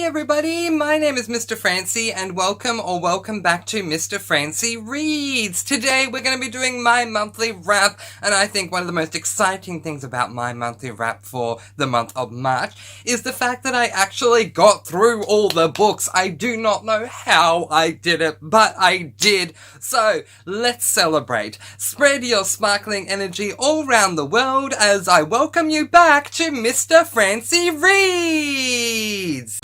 everybody, my name is Mr. Francy and welcome back to Mr. Francy Reads. Today we're going to be doing my monthly wrap, and I think one of the most exciting things about my monthly wrap for the month of March is the fact that I actually got through all the books. I do not know how I did it, but I did. So let's celebrate. Spread your sparkling energy all around the world as I welcome you back to Mr. Francy Reads.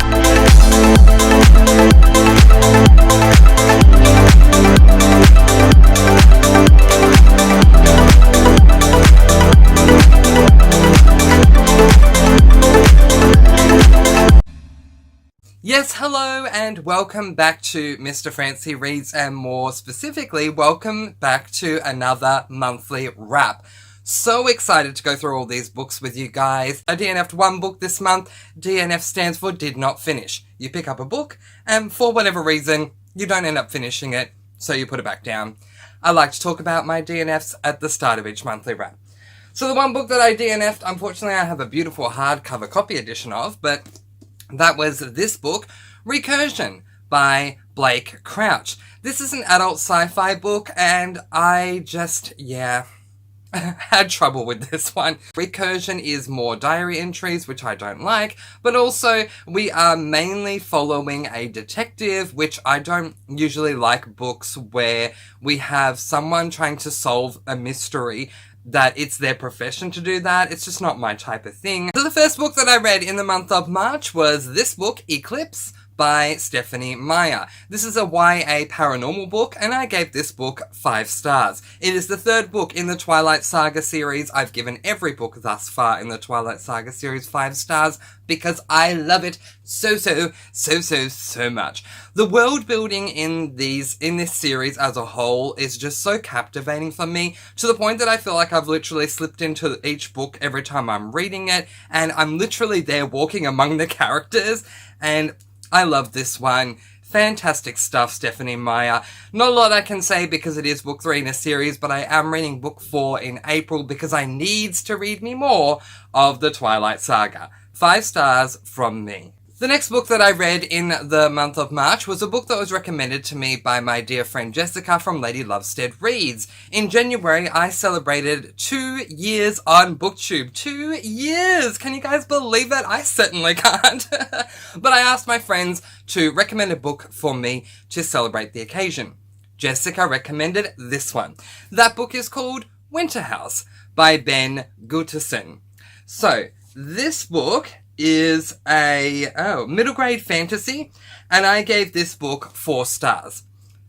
Yes, hello and welcome back to Mr. Francy Reads, and more specifically, welcome back to another monthly wrap. So excited to go through all these books with you guys. I DNF'd one book this month. DNF stands for did not finish. You pick up a book and for whatever reason, you don't end up finishing it, so you put it back down. I like to talk about my DNFs at the start of each monthly wrap. So the one book that I DNF'd, unfortunately I have a beautiful hardcover copy edition of, but that was this book, Recursion by Blake Crouch. This is an adult sci-fi book and I just, had trouble with this one. Recursion is more diary entries, which I don't like, but also we are mainly following a detective, which I don't usually like books where we have someone trying to solve a mystery that it's their profession to do that. It's just not my type of thing. So the first book that I read in the month of March was this book, Eclipse by Stephanie Meyer. This is a YA paranormal book, and I gave this book 5 stars. It is the third book in the Twilight Saga series. I've given every book thus far in the Twilight Saga series 5 stars because I love it so much. The world building in this series as a whole is just so captivating for me, to the point that I feel like I've literally slipped into each book every time I'm reading it, and I'm literally there walking among the characters, and I love this one. Fantastic stuff, Stephanie Meyer. Not a lot I can say because it is book 3 in a series, but I am reading book 4 in April because I needs to read me more of the Twilight Saga. 5 stars from me. The next book that I read in the month of March was a book that was recommended to me by my dear friend Jessica from Lady Lovestead Reads. In January, I celebrated 2 years on booktube. 2 years! Can you guys believe that? I certainly can't. But I asked my friends to recommend a book for me to celebrate the occasion. Jessica recommended this one. That book is called Winter House by Ben Gutterson. So, this book is a middle grade fantasy, and I gave this book 4 stars.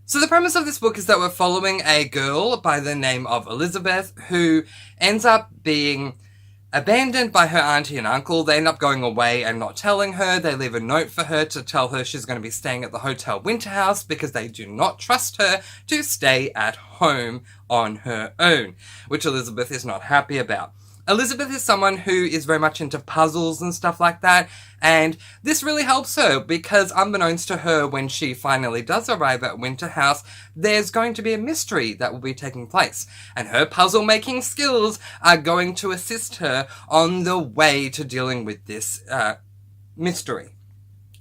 So the premise of this book is that we're following a girl by the name of Elizabeth who ends up being abandoned by her auntie and uncle. They end up going away and not telling her. They leave a note for her to tell her she's going to be staying at the Hotel Winter House because they do not trust her to stay at home on her own, which Elizabeth is not happy about. Elizabeth is someone who is very much into puzzles and stuff like that, and this really helps her because unbeknownst to her, when she finally does arrive at Winter House, there's going to be a mystery that will be taking place, and her puzzle-making skills are going to assist her on the way to dealing with this mystery.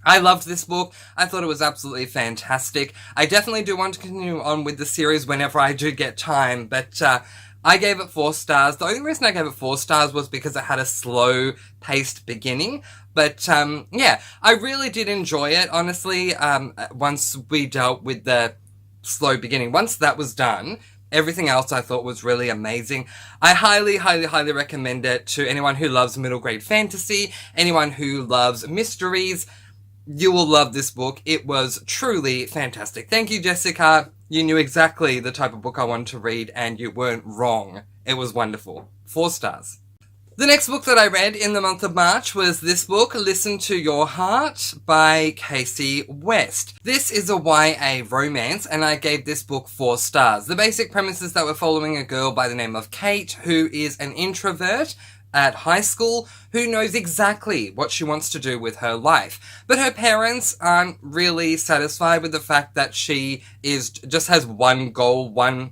I loved this book. I thought it was absolutely fantastic. I definitely do want to continue on with the series whenever I do get time, but I gave it 4 stars. The only reason I gave it 4 stars was because it had a slow-paced beginning. But, I really did enjoy it, honestly, once we dealt with the slow beginning. Once that was done, everything else I thought was really amazing. I highly recommend it to anyone who loves middle-grade fantasy, anyone who loves mysteries. You will love this book. It was truly fantastic. Thank you, Jessica. You knew exactly the type of book I wanted to read, and you weren't wrong. It was wonderful. 4 stars. The next book that I read in the month of March was this book, Listen to Your Heart by Casey West. This is a YA romance, and I gave this book 4 stars. The basic premise is that we're following a girl by the name of Kate, who is an introvert at high school who knows exactly what she wants to do with her life. But her parents aren't really satisfied with the fact that she just has one goal, one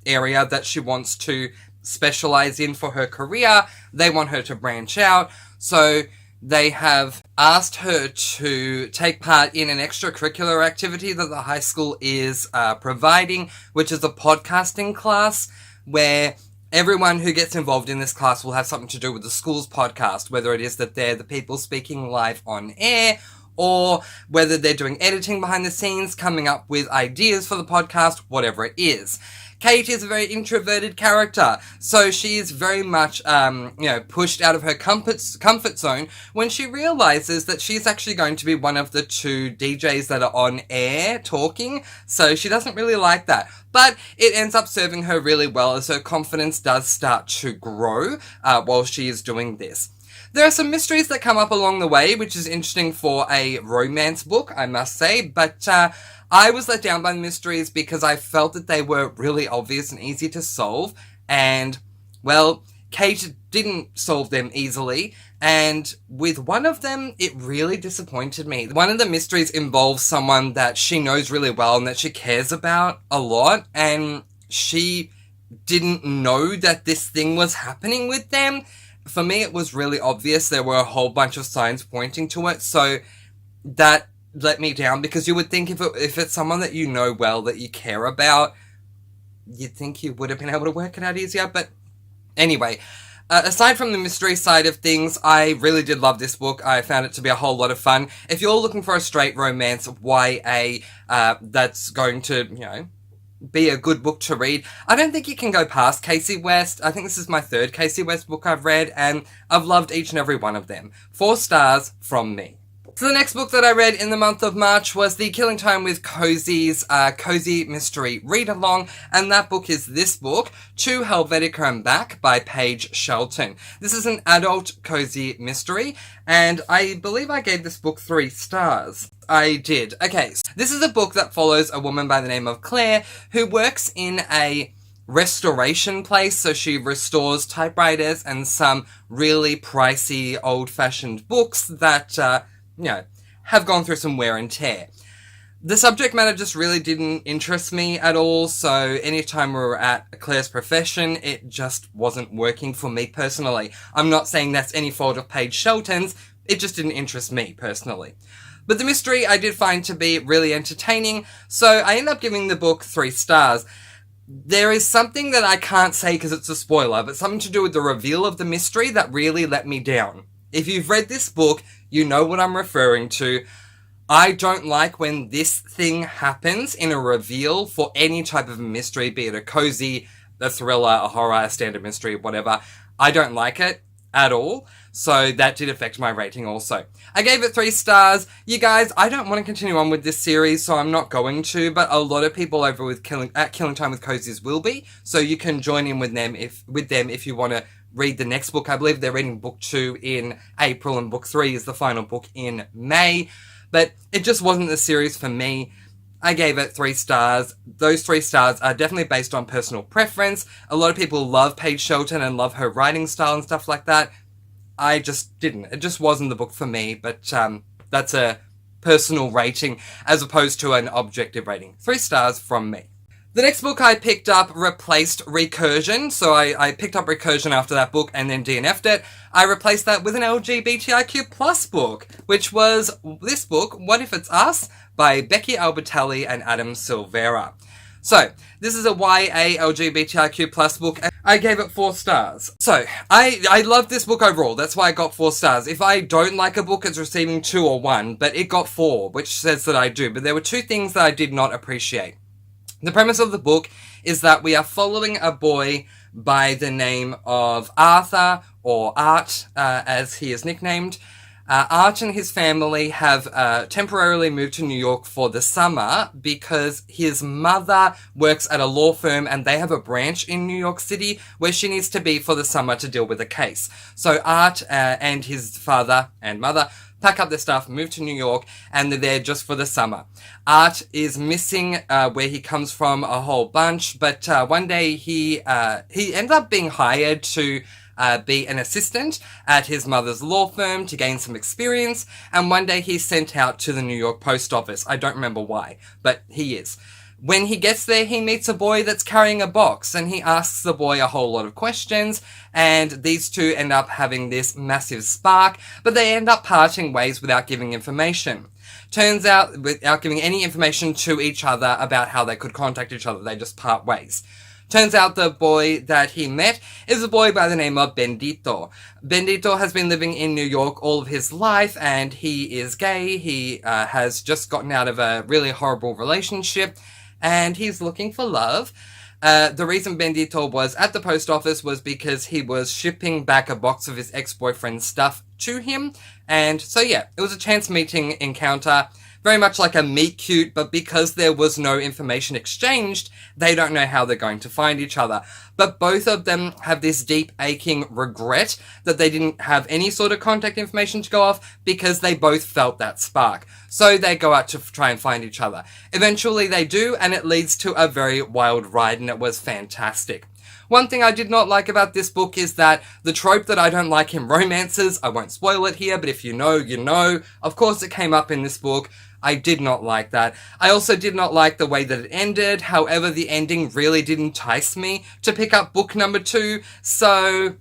area that she wants to specialize in for her career. They want her to branch out. So they have asked her to take part in an extracurricular activity that the high school is providing, which is a podcasting class where everyone who gets involved in this class will have something to do with the school's podcast, whether it is that they're the people speaking live on air, or whether they're doing editing behind the scenes, coming up with ideas for the podcast, whatever it is. Kate is a very introverted character, so she is very much, pushed out of her comfort zone when she realizes that she's actually going to be one of the two DJs that are on air talking, so she doesn't really like that. But it ends up serving her really well as her confidence does start to grow while she is doing this. There are some mysteries that come up along the way, which is interesting for a romance book, I must say, but I was let down by the mysteries because I felt that they were really obvious and easy to solve, and, well, Kate didn't solve them easily, and with one of them, it really disappointed me. One of the mysteries involves someone that she knows really well and that she cares about a lot, and she didn't know that this thing was happening with them. For me, it was really obvious. There were a whole bunch of signs pointing to it, so that let me down, because you would think if it's someone that you know well, that you care about, you'd think you would have been able to work it out easier. But anyway, aside from the mystery side of things, I really did love this book. I found it to be a whole lot of fun. If you're looking for a straight romance YA that's going to, be a good book to read, I don't think you can go past Casey West. I think this is my third Casey West book I've read, and I've loved each and every one of them. 4 stars from me. So the next book that I read in the month of March was the Killing Time with Cozy's Cozy Mystery Read-Along, and that book is this book, To Helvetica and Back by Paige Shelton. This is an adult cozy mystery, and I believe I gave this book 3 stars. I did. Okay, so this is a book that follows a woman by the name of Claire who works in a restoration place, so she restores typewriters and some really pricey old-fashioned books that have gone through some wear and tear. The subject matter just really didn't interest me at all, so anytime we were at Claire's profession, it just wasn't working for me personally. I'm not saying that's any fault of Paige Shelton's, it just didn't interest me personally. But the mystery I did find to be really entertaining, so I ended up giving the book 3 stars. There is something that I can't say because it's a spoiler, but something to do with the reveal of the mystery that really let me down. If you've read this book, you know what I'm referring to. I don't like when this thing happens in a reveal for any type of mystery, be it a cozy, a thriller, a horror, a standard mystery, whatever. I don't like it at all, so that did affect my rating also. I gave it 3 stars. You guys, I don't want to continue on with this series, so I'm not going to, but a lot of people over with Killing Time with Cozies will be, so you can join in with them if you want to read the next book. I believe they're reading book 2 in April and book 3 is the final book in May, but it just wasn't the series for me. I gave it 3 stars. Those 3 stars are definitely based on personal preference. A lot of people love Paige Shelton and love her writing style and stuff like that. I just didn't. It just wasn't the book for me, but that's a personal rating as opposed to an objective rating. 3 stars from me. The next book I picked up replaced Recursion, so I picked up Recursion after that book and then DNF'd it. I replaced that with an LGBTIQ plus book, which was this book, What If It's Us, by Becky Albertalli and Adam Silvera. So, this is a YA LGBTIQ plus book, and I gave it 4 stars. So, I love this book overall, that's why I got 4 stars. If I don't like a book, it's receiving 2 or 1, but it got 4, which says that I do. But there were 2 things that I did not appreciate. The premise of the book is that we are following a boy by the name of Arthur, or Art, as he is nicknamed. Art and his family have temporarily moved to New York for the summer because his mother works at a law firm and they have a branch in New York City where she needs to be for the summer to deal with a case. So Art and his father and mother pack up their stuff, move to New York, and they're there just for the summer. Art is missing where he comes from a whole bunch, but one day he ends up being hired to be an assistant at his mother's law firm to gain some experience, and one day he's sent out to the New York post office. I don't remember why, but he is. When he gets there, he meets a boy that's carrying a box, and he asks the boy a whole lot of questions, and these two end up having this massive spark, but they end up parting ways without giving information. Turns out, without giving any information to each other about how they could contact each other, they just part ways. Turns out the boy that he met is a boy by the name of Bendito. Bendito has been living in New York all of his life, and he is gay. He has just gotten out of a really horrible relationship, and he's looking for love. The reason Bendito was at the post office was because he was shipping back a box of his ex-boyfriend's stuff to him. And so yeah, it was a chance meeting encounter, very much like a meet cute, but because there was no information exchanged, they don't know how they're going to find each other. But both of them have this deep aching regret that they didn't have any sort of contact information to go off, because they both felt that spark. So they go out to try and find each other. Eventually they do, and it leads to a very wild ride, and it was fantastic. One thing I did not like about this book is that the trope that I don't like in romances, I won't spoil it here, but if you know, you know. Of course it came up in this book. I did not like that. I also did not like the way that it ended. However, the ending really did entice me to pick up book number 2. So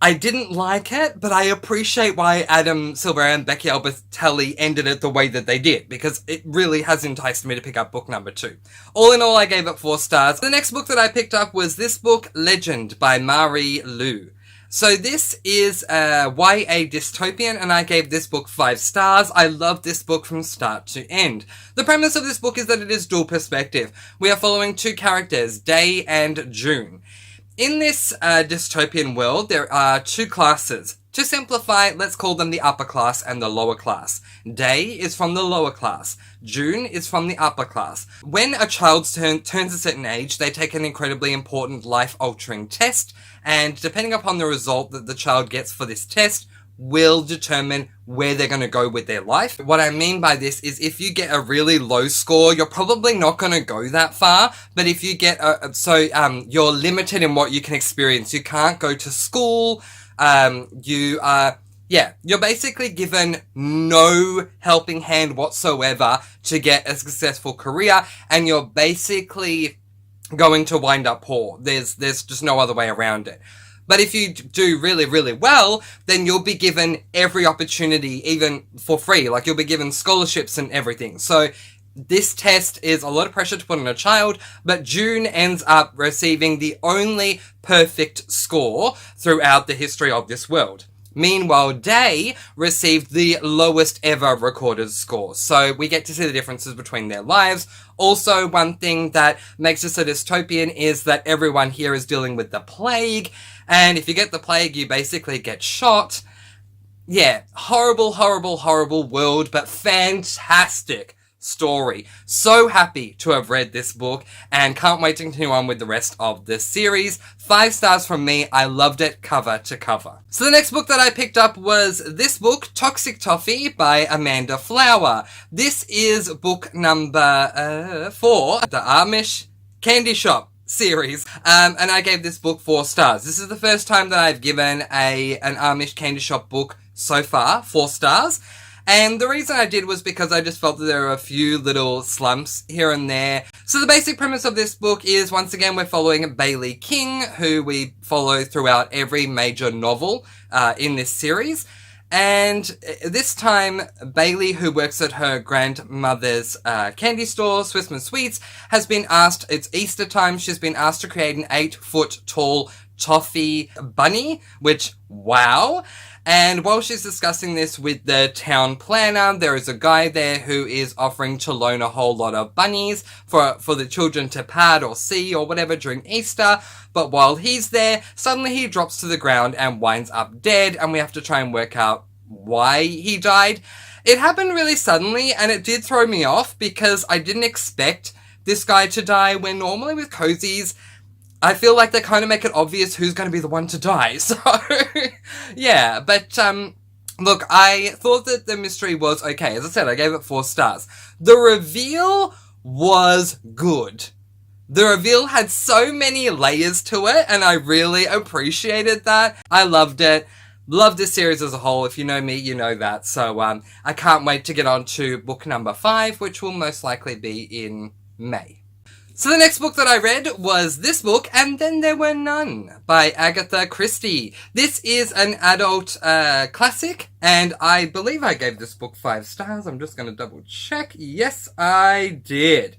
I didn't like it, but I appreciate why Adam Silver and Becky Albertelli ended it the way that they did, because it really has enticed me to pick up book number 2. All in all, I gave it 4 stars. The next book that I picked up was this book, Legend by Marie Lu. So this is a YA dystopian, and I gave this book 5 stars. I love this book from start to end. The premise of this book is that it is dual perspective. We are following 2 characters, Day and June. In this dystopian world, there are 2 classes. To simplify, let's call them the upper class and the lower class. Day is from the lower class. June is from the upper class. When a child turns a certain age, they take an incredibly important life-altering test, and depending upon the result that the child gets for this test, will determine where they're going to go with their life. What I mean by this is if you get a really low score, you're probably not going to go that far, but if you get you're limited in what you can experience. You can't go to school, you're basically given no helping hand whatsoever to get a successful career, and you're basically going to wind up poor. There's just no other way around it. But if you do really, really well, then you'll be given every opportunity, even for free. Like, you'll be given scholarships and everything. So this test is a lot of pressure to put on a child, but June ends up receiving the only perfect score throughout the history of this world. Meanwhile, Day received the lowest ever recorded score. So we get to see the differences between their lives. Also, one thing that makes this a dystopian is that everyone here is dealing with the plague. And if you get the plague, you basically get shot. Yeah, horrible, horrible, horrible world, but fantastic story. So happy to have read this book, and can't wait to continue on with the rest of the series. 5 stars from me. I loved it cover to cover. So the next book that I picked up was this book, Toxic Toffee by Amanda Flower. This is book number 4, the Amish Candy Shop series, and I gave this book 4 stars. This is the first time that I've given an Amish Candy Shop book so far 4 stars. And the reason I did was because I just felt that there were a few little slumps here and there. So the basic premise of this book is, once again, we're following Bailey King, who we follow throughout every major novel in this series. And this time, Bailey, who works at her grandmother's candy store, Swissman Sweets, has been asked, it's Easter time, she's been asked to create an 8-foot tall toffee bunny, which, wow. And while she's discussing this with the town planner, there is a guy there who is offering to loan a whole lot of bunnies for the children to pad or see or whatever during Easter. But while he's there, suddenly he drops to the ground and winds up dead, and we have to try and work out why he died. It happened really suddenly, and it did throw me off because I didn't expect this guy to die, when normally with cozies, I feel like they kind of make it obvious who's going to be the one to die. So, yeah. But, look, I thought that the mystery was okay. As I said, I gave it 4 stars. The reveal was good. The reveal had so many layers to it, and I really appreciated that. I loved it. Love this series as a whole. If you know me, you know that. So, I can't wait to get on to book number 5, which will most likely be in May. So the next book that I read was this book, And Then There Were None, by Agatha Christie. This is an adult classic, and I believe I gave this book 5 stars. I'm just going to double check. Yes, I did.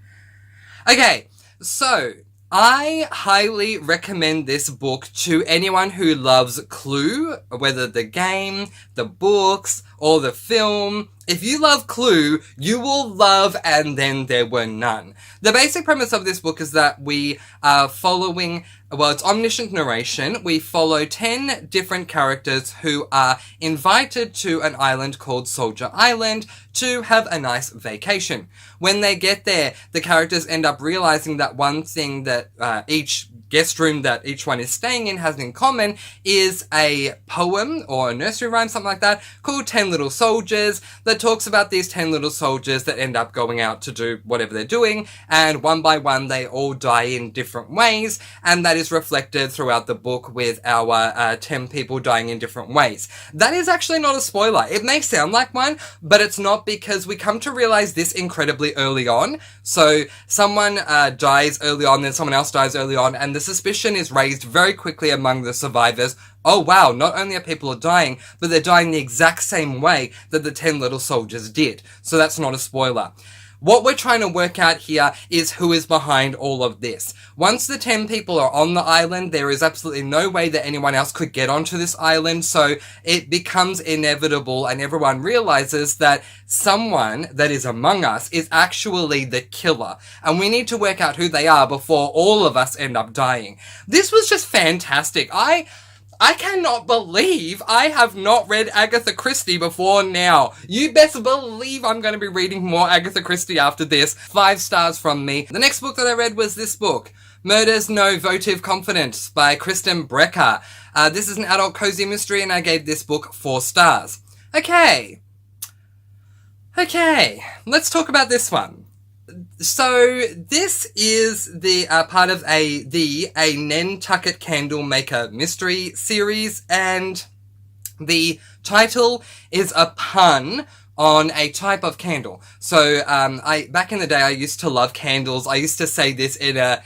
Okay, so I highly recommend this book to anyone who loves Clue, whether the game, the books, or the film. If you love Clue, you will love And Then There Were None. The basic premise of this book is that we are following, well, it's omniscient narration. We follow 10 different characters who are invited to an island called Soldier Island to have a nice vacation. When they get there, the characters end up realizing that one thing that each guest room that each one is staying in has in common is a poem or a nursery rhyme, something like that, called 10 Little Soldiers, that talks about these 10 little soldiers that end up going out to do whatever they're doing, and one by one they all die in different ways, and that is reflected throughout the book with our 10 people dying in different ways. That is actually not a spoiler. It may sound like one, but it's not, because we come to realize this incredibly early on. So someone dies early on, then someone else dies early on, and the suspicion is raised very quickly among the survivors. Oh wow, not only are people dying, but they're dying the exact same way that the 10 little soldiers did. So that's not a spoiler. What we're trying to work out here is who is behind all of this. Once the 10 people are on the island, there is absolutely no way that anyone else could get onto this island, so it becomes inevitable, and everyone realizes that someone that is among us is actually the killer, and we need to work out who they are before all of us end up dying. This was just fantastic. I cannot believe I have not read Agatha Christie before now. You best believe I'm going to be reading more Agatha Christie after this. 5 stars from me. The next book that I read was this book, Murders No Votive Confidence by Kristen Brecker. This is an adult cozy mystery, and I gave this book 4 stars. Okay, let's talk about this one. So this is the part of a Nantucket Candlemaker mystery series, and the title is a pun on a type of candle. So back in the day I used to love candles. I used to say this in a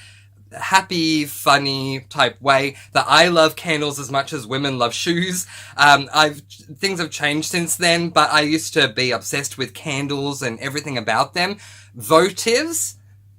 happy, funny type way, that I love candles as much as women love shoes. Things have changed since then, but I used to be obsessed with candles and everything about them. Votives,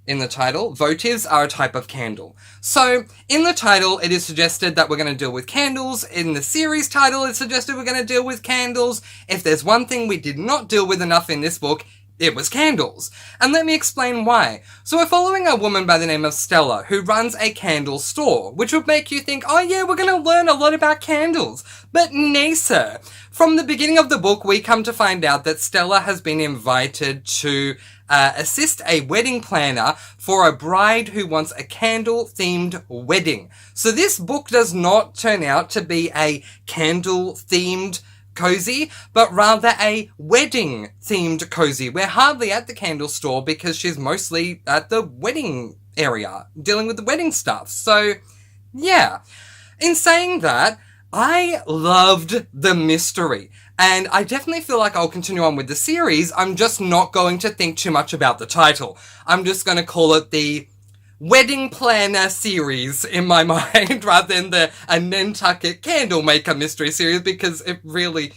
in the title, votives are a type of candle. So, in the title, it is suggested that we're going to deal with candles. In the series title, it's suggested we're going to deal with candles. If there's one thing we did not deal with enough in this book, it was candles. And let me explain why. So we're following a woman by the name of Stella, who runs a candle store, which would make you think, oh yeah, we're going to learn a lot about candles. But nay, sir. From the beginning of the book, we come to find out that Stella has been invited to assist a wedding planner for a bride who wants a candle-themed wedding. So this book does not turn out to be a candle-themed cozy, but rather a wedding-themed cozy. We're hardly at the candle store because she's mostly at the wedding area, dealing with the wedding stuff. So, yeah. In saying that, I loved the mystery, and I definitely feel like I'll continue on with the series. I'm just not going to think too much about the title. I'm just going to call it the Wedding Planner series in my mind, rather than a Nantucket Candlemaker mystery series, because it really,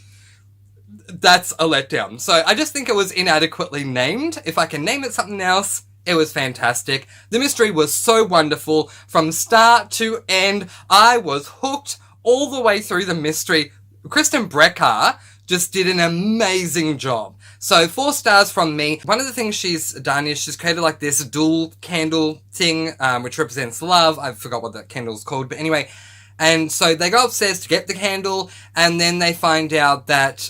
that's a letdown. So I just think it was inadequately named. If I can name it something else, it was fantastic. The mystery was so wonderful. From start to end, I was hooked all the way through the mystery. Kristen Brecker just did an amazing job. So 4 stars from me. One of the things she's done is she's created like this dual candle thing, which represents love. I forgot what that candle's called, but anyway. And so they go upstairs to get the candle, and then they find out that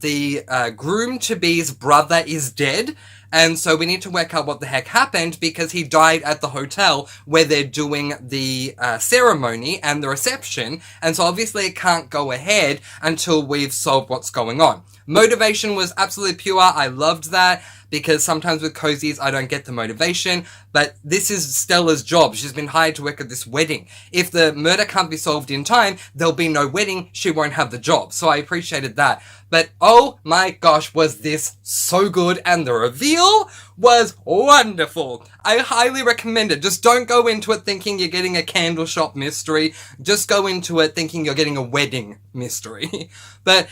the groom-to-be's brother is dead. And so we need to work out what the heck happened, because he died at the hotel where they're doing the ceremony and the reception. And so obviously it can't go ahead until we've solved what's going on. Motivation was absolutely pure. I loved that. because sometimes with cozies I don't get the motivation, but this is Stella's job. She's been hired to work at this wedding. If the murder can't be solved in time, there'll be no wedding, she won't have the job. So I appreciated that. But oh my gosh, was this so good, and the reveal was wonderful. I highly recommend it. Just don't go into it thinking you're getting a candle shop mystery. Just go into it thinking you're getting a wedding mystery. But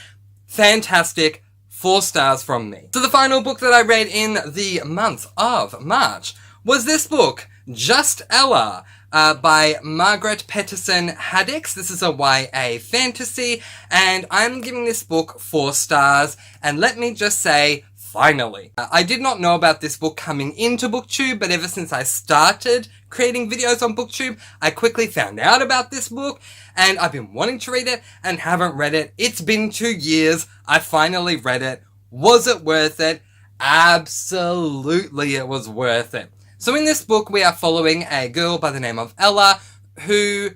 fantastic. 4 stars from me. So the final book that I read in the month of March was this book, Just Ella, by Margaret Peterson Haddix. This is a YA fantasy, and I'm giving this book 4 stars, and let me just say, finally. I did not know about this book coming into booktube, but ever since I started creating videos on booktube, I quickly found out about this book, and I've been wanting to read it and haven't read it. It's been 2 years. I finally read it. Was it worth it? Absolutely it was worth it. So in this book, we are following a girl by the name of Ella, who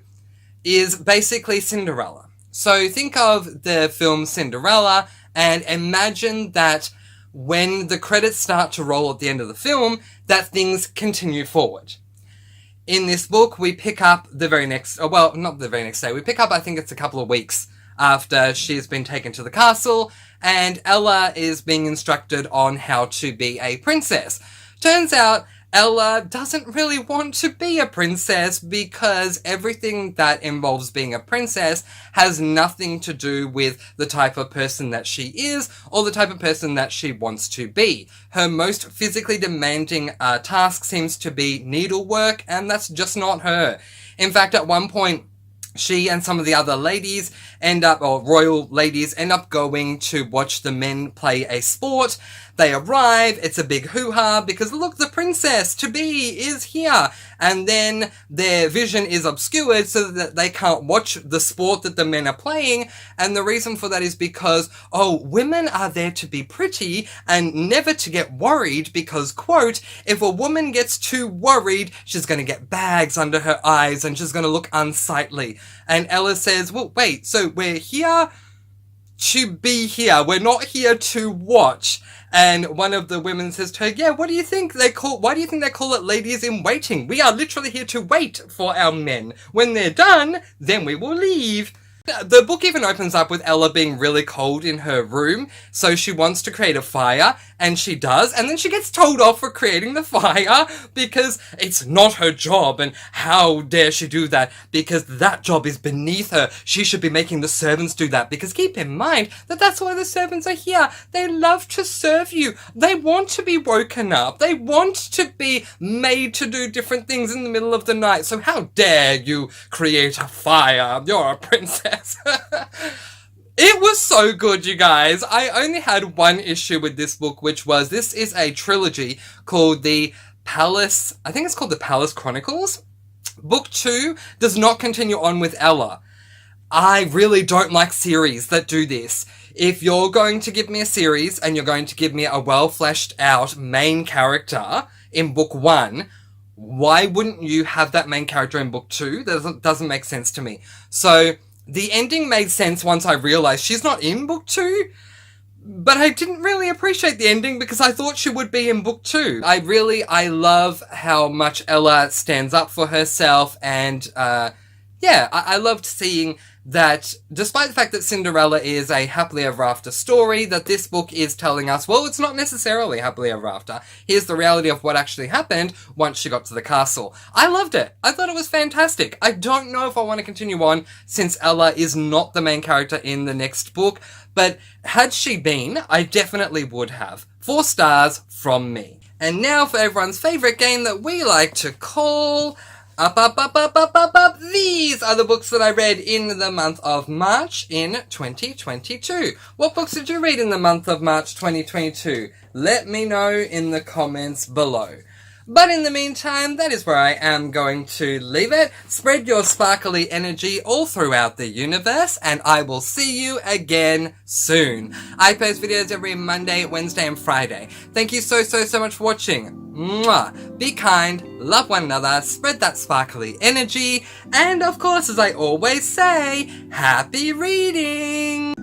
is basically Cinderella. So think of the film Cinderella, and imagine that when the credits start to roll at the end of the film, that things continue forward. In this book, we pick up the very next, well, not the very next day, we pick up, I think it's a couple of weeks after she's been taken to the castle, and Ella is being instructed on how to be a princess. Turns out, Ella doesn't really want to be a princess because everything that involves being a princess has nothing to do with the type of person that she is or the type of person that she wants to be. Her most physically demanding task seems to be needlework, and that's just not her. In fact, at one point, she and some of the other ladies royal ladies end up going to watch the men play a sport. They arrive, it's a big hoo-ha because look, the princess-to-be is here. And then their vision is obscured so that they can't watch the sport that the men are playing. And the reason for that is because, oh, women are there to be pretty and never to get worried because, quote, if a woman gets too worried, she's going to get bags under her eyes and she's going to look unsightly. And Ella says, well, wait, so we're here to be here. We're not here to watch. And one of the women says to her, yeah, why do you think they call it ladies in waiting? We are literally here to wait for our men. When they're done, then we will leave. The book even opens up with Ella being really cold in her room, so she wants to create a fire, and she does, and then she gets told off for creating the fire because it's not her job, and how dare she do that, because that job is beneath her. She should be making the servants do that, because keep in mind that that's why the servants are here. They love to serve you. They want to be woken up. They want to be made to do different things in the middle of the night, so how dare you create a fire? You're a princess. It was so good, you guys. I only had one issue with this book, which was this is a trilogy called the Palace, I think it's called the Palace Chronicles. Book 2 does not continue on with Ella. I really don't like series that do this. If you're going to give me a series and you're going to give me a well fleshed out main character in book 1, why wouldn't you have that main character in book 2? That doesn't make sense to me. So the ending made sense once I realised she's not in book 2, but I didn't really appreciate the ending because I thought she would be in book 2. I love how much Ella stands up for herself, and I loved seeing that despite the fact that Cinderella is a happily ever after story, that this book is telling us, well, it's not necessarily happily ever after. Here's the reality of what actually happened once she got to the castle. I loved it. I thought it was fantastic. I don't know if I want to continue on since Ella is not the main character in the next book, but had she been, I definitely would have. 4 stars from me. And now for everyone's favourite game that we like to call Up. These are the books that I read in the month of March in 2022. What books did you read in the month of March 2022? Let me know in the comments below. But in the meantime, that is where I am going to leave it. Spread your sparkly energy all throughout the universe, and I will see you again soon. I post videos every Monday, Wednesday, and Friday. Thank you so much for watching. Mwah. Be kind, love one another, spread that sparkly energy, and of course, as I always say, happy reading!